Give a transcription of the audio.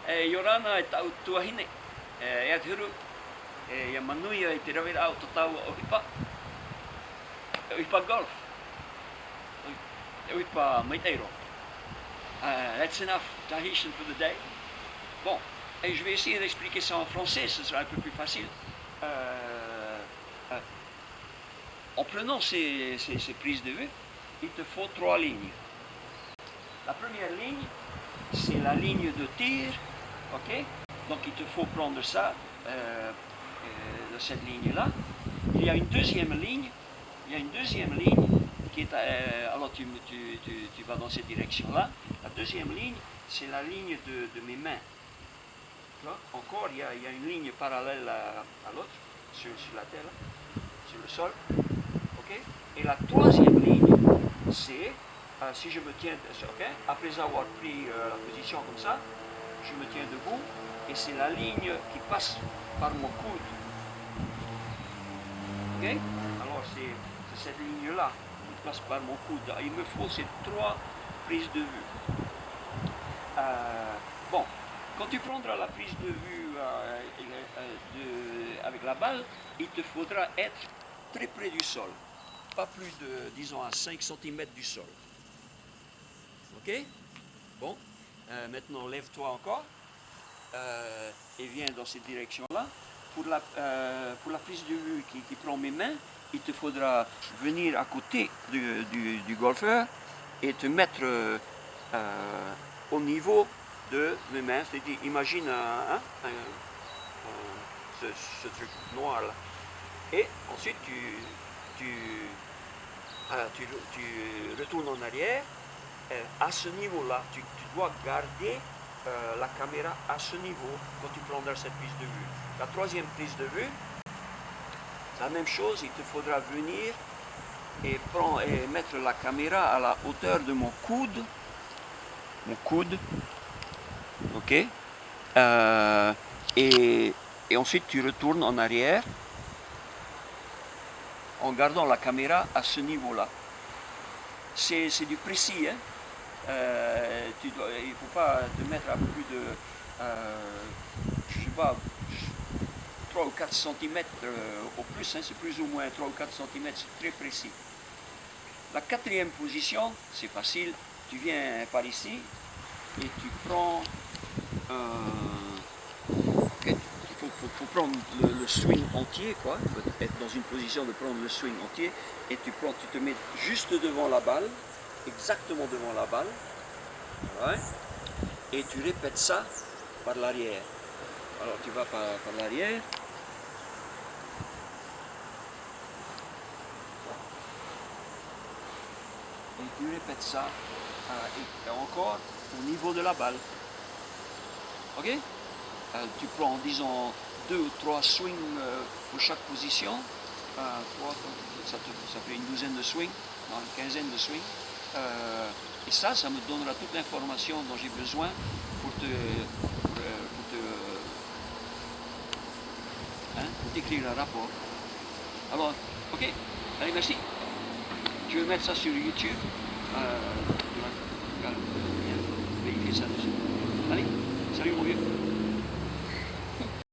Yorana e tau tuahine, e atiru, e manuia e te rawera au tatau o hipa golf, o hipa Maiteiro. That's enough Tahitian for the day. Bon, et je vais essayer d'expliquer ça en français, ce sera un peu plus facile. En prenant ces prises de vue, il te faut 3 lignes. La première ligne, c'est la ligne de tir, ok? Donc il te faut prendre ça, de cette ligne-là. Il y a une deuxième ligne, qui est, alors tu vas dans cette direction-là. La deuxième ligne, c'est la ligne de mes mains. Encore, il y a une ligne parallèle à l'autre, sur la terre, sur le sol. Okay? Et la troisième ligne, c'est, si je me tiens, okay? Après avoir pris la position comme ça, je me tiens debout, et c'est la ligne qui passe par mon coude. Okay? Alors c'est cette ligne-là qui passe par mon coude. Il me faut ces 3 prises de vue. Bon, quand tu prendras la prise de vue avec la balle, il te faudra être très près du sol. Pas plus de, disons, à 5 cm du sol. Ok? Bon, maintenant lève-toi encore et viens dans cette direction-là. Pour la prise de vue qui prend mes mains, il te faudra venir à côté du golfeur et te mettre au niveau de mes mains. C'est-à-dire, imagine ce truc noir là. Et ensuite tu retournes en arrière. À ce niveau-là, tu dois garder la caméra à ce niveau quand tu prendras cette prise de vue. La troisième prise de vue, la même chose, il te faudra venir et mettre la caméra à la hauteur de mon coude. Ok, et ensuite tu retournes en arrière en gardant la caméra à ce niveau-là. C'est du précis, hein. Il ne faut pas te mettre à plus de, je sais pas, 3 ou 4 cm au plus, hein, c'est plus ou moins 3 ou 4 cm, c'est très précis. La quatrième position, c'est facile, tu viens par ici et tu prends, il faut prendre le swing entier, quoi. Il faut être dans une position de prendre le swing entier et tu te mets juste devant la balle, exactement devant la balle, ouais, et tu répètes ça par l'arrière. Alors tu vas par l'arrière. Et tu répètes ça et encore au niveau de la balle. Ok? Tu prends, disons, 2 ou 3 swings pour chaque position. Ça fait une douzaine de swings, une quinzaine de swings. Et ça me donnera toute l'information dont j'ai besoin pour t'écrire un rapport. Alors, ok, allez, merci. Je vais mettre ça sur YouTube. Vérifier ça dessus. Allez, salut mon vieux.